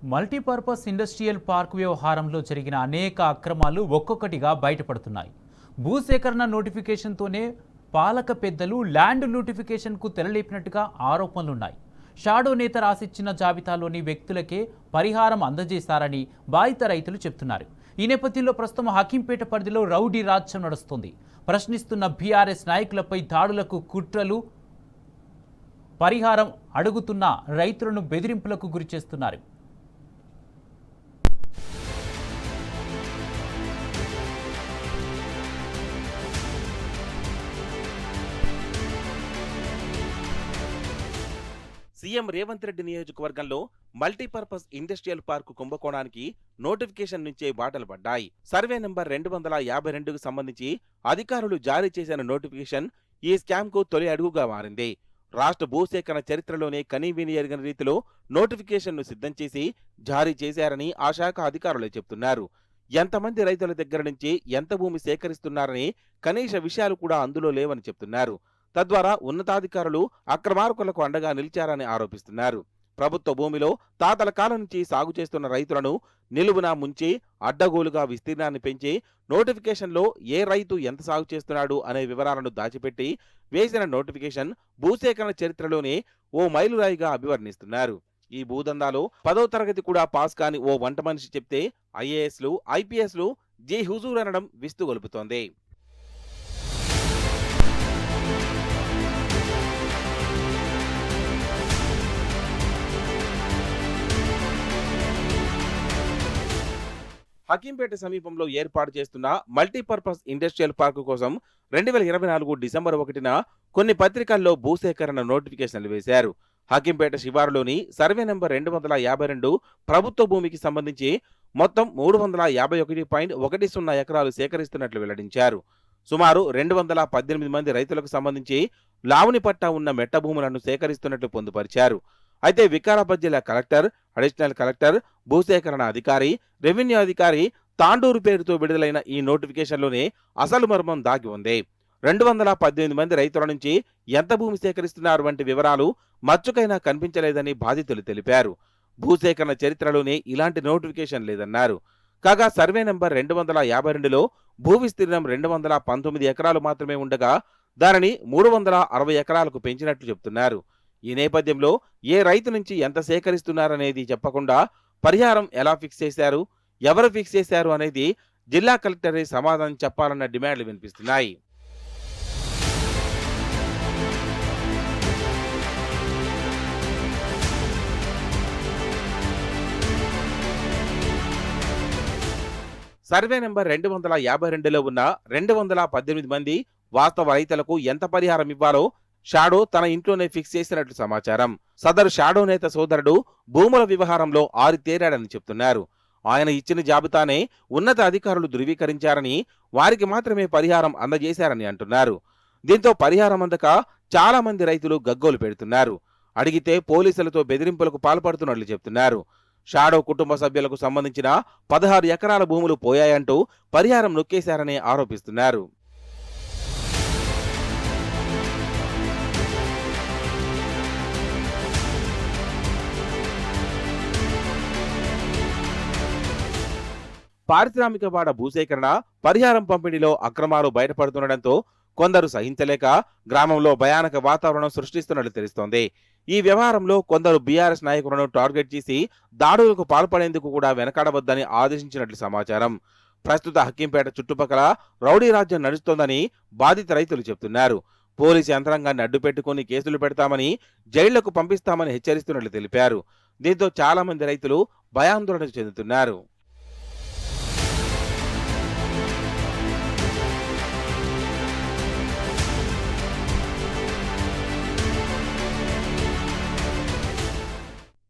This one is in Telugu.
మల్టీపర్పస్ ఇండస్ట్రియల్ పార్క్ వ్యవహారంలో జరిగిన అనేక అక్రమాలు ఒక్కొక్కటిగా బయటపడుతున్నాయి. భూసేకరణ నోటిఫికేషన్తోనే పాలక పెద్దలు ల్యాండ్ నోటిఫికేషన్కు తెరలేపినట్టుగా ఆరోపణలున్నాయి. షాడో నేత రాసిచ్చిన జాబితాలోని వ్యక్తులకే పరిహారం అందజేశారని బాధిత రైతులు చెబుతున్నారు. ఈ నేపథ్యంలో ప్రస్తుతం హకీంపేట పరిధిలో రౌడీ రాజ్యం నడుస్తోంది. ప్రశ్నిస్తున్న బీఆర్ఎస్ నాయకులపై దాడులకు కుట్రలు, పరిహారం అడుగుతున్న రైతులను బెదిరింపులకు గురిచేస్తున్నారు. సీఎం రేవంత్ రెడ్డి నియోజకవర్గంలో మల్టీపర్పస్ ఇండస్ట్రియల్ పార్కు కుంభకోణానికి నోటిఫికేషన్ నుంచే బాటలు పడ్డాయి. సర్వే నంబర్ 252కు సంబంధించి అధికారులు జారీ చేసిన నోటిఫికేషన్ ఈ స్కామ్ కు తొలి అడుగుగా మారింది. రాష్ట్ర భూసేకరణ చరిత్రలోనే కనీవిని ఎరుగని రీతిలో నోటిఫికేషన్ను సిద్ధం చేసి జారీ చేశారని ఆ శాఖ అధికారులే చెబుతున్నారు. ఎంతమంది రైతుల దగ్గర నుంచి ఎంత భూమి సేకరిస్తున్నారని కనీస విషయాలు కూడా అందులో లేవని చెప్తున్నారు. తద్వారా ఉన్నతాధికారులు అక్రమార్కులకు అండగా నిలిచారని ఆరోపిస్తున్నారు. ప్రభుత్వ భూమిలో తాతల కాలం నుంచి సాగు చేస్తున్న రైతులను నిలువునా ముంచి అడ్డగోలుగా విస్తీర్ణాన్ని పెంచి నోటిఫికేషన్లో ఏ రైతు ఎంత సాగు చేస్తున్నాడు అనే వివరాలను దాచిపెట్టి వేసిన నోటిఫికేషన్ భూసేకరణ చరిత్రలోనే ఓ మైలురాయిగా అభివర్ణిస్తున్నారు. ఈ భూదందాలో 10వ తరగతి కూడా పాస్ కాని ఓ వంట మనిషి చెప్తే ఐఏఎస్లు, ఐపీఎస్లు జీ హుజూర్ అనడం విస్తుగొలుపుతోంది. హకీంపేట సమీపంలో ఏర్పాటు చేస్తున్న మల్టీపర్పస్ ఇండస్ట్రియల్ పార్కు కోసం 2024 డిసెంబర్ 1న కొన్ని పత్రికల్లో భూసేకరణ నోటిఫికేషన్లు వేశారు. హకీంపేట శివారులోని సర్వే నంబర్ 252 ప్రభుత్వ భూమికి సంబంధించి మొత్తం 351.10 ఎకరాలు సేకరిస్తున్నట్లు వెల్లడించారు. సుమారు 218 మంది రైతులకు సంబంధించి లావుని పట్టా ఉన్న మెట్ట భూములను సేకరిస్తున్నట్లు పొందుపరిచారు. అయితే వికారాబాద్ జిల్లా కలెక్టర్, అడిషనల్ కలెక్టర్, భూసేకరణ అధికారి, రెవెన్యూ అధికారి తాండూరు పేరుతో విడుదలైన ఈ నోటిఫికేషన్లోనే అసలు మర్మం దాగి ఉంది. 218 మంది రైతుల నుంచి ఎంత భూమి సేకరిస్తున్నారు వంటి వివరాలు మచ్చుకైనా కనిపించలేదని బాధితులు తెలిపారు. భూసేకరణ చరిత్రలోనే ఇలాంటి నోటిఫికేషన్ లేదన్నారు. కాగా సర్వే నంబర్ 252లో భూ విస్తీర్ణం 219 ఎకరాలు మాత్రమే ఉండగా దానిని 360 ఎకరాలకు పెంచినట్లు చెబుతున్నారు. ఈ నేపథ్యంలో ఏ రైతు నుంచి ఎంత సేకరిస్తున్నారనేది చెప్పకుండా పరిహారం ఎలా ఫిక్స్ చేశారు, ఎవరు ఫిక్స్ చేశారు అనేది జిల్లా కలెక్టరే సమాధానం చెప్పాలన్న డిమాండ్లు వినిపిస్తున్నాయి. సర్వే నెంబర్ 252లో ఉన్న 218 మంది వాస్తవ రైతులకు ఎంత పరిహారం ఇవ్వాలో షాడో తన ఇంట్లోనే ఫిక్స్ చేసినట్లు సమాచారం. సదరు షాడో నేత సోదరుడు భూముల వ్యవహారంలో ఆరితేరాడని చెప్తున్నారు. ఆయన ఇచ్చిన జాబితానే ఉన్నత అధికారులు ధృవీకరించారని, వారికి మాత్రమే పరిహారం అందజేశారని అంటున్నారు. దీంతో పరిహారం అందక చాలా మంది రైతులు గగ్గోలు పెడుతున్నారు. అడిగితే పోలీసులతో బెదిరింపులకు పాల్పడుతున్నట్లు చెప్తున్నారు. షాడో కుటుంబ సభ్యులకు సంబంధించిన 16 ఎకరాల భూములు పోయాయంటూ పరిహారం నొక్కేశారని ఆరోపిస్తున్నారు. పారిశ్రామికవాడ భూసేకరణ, పరిహారం పంపిణీలో అక్రమాలు బయటపడుతుండటంతో కొందరు సహించలేక గ్రామంలో భయానక వాతావరణం సృష్టిస్తున్నట్లు తెలుస్తోంది. ఈ వ్యవహారంలో కొందరు బీఆర్ఎస్ నాయకులను టార్గెట్ చేసి దాడులకు పాల్పడేందుకు కూడా వెనకాడవద్దని ఆదేశించినట్లు సమాచారం. ప్రస్తుత హకీంపేట చుట్టుపక్కల రౌడీ రాజ్యం నడుస్తోందని బాధిత రైతులు చెబుతున్నారు. పోలీసు యంత్రాంగాన్ని అడ్డుపెట్టుకుని కేసులు పెడతామని, జైళ్లకు పంపిస్తామని హెచ్చరిస్తున్నట్లు తెలిపారు. దీంతో చాలా మంది రైతులు భయాందోళన చెందుతున్నారు.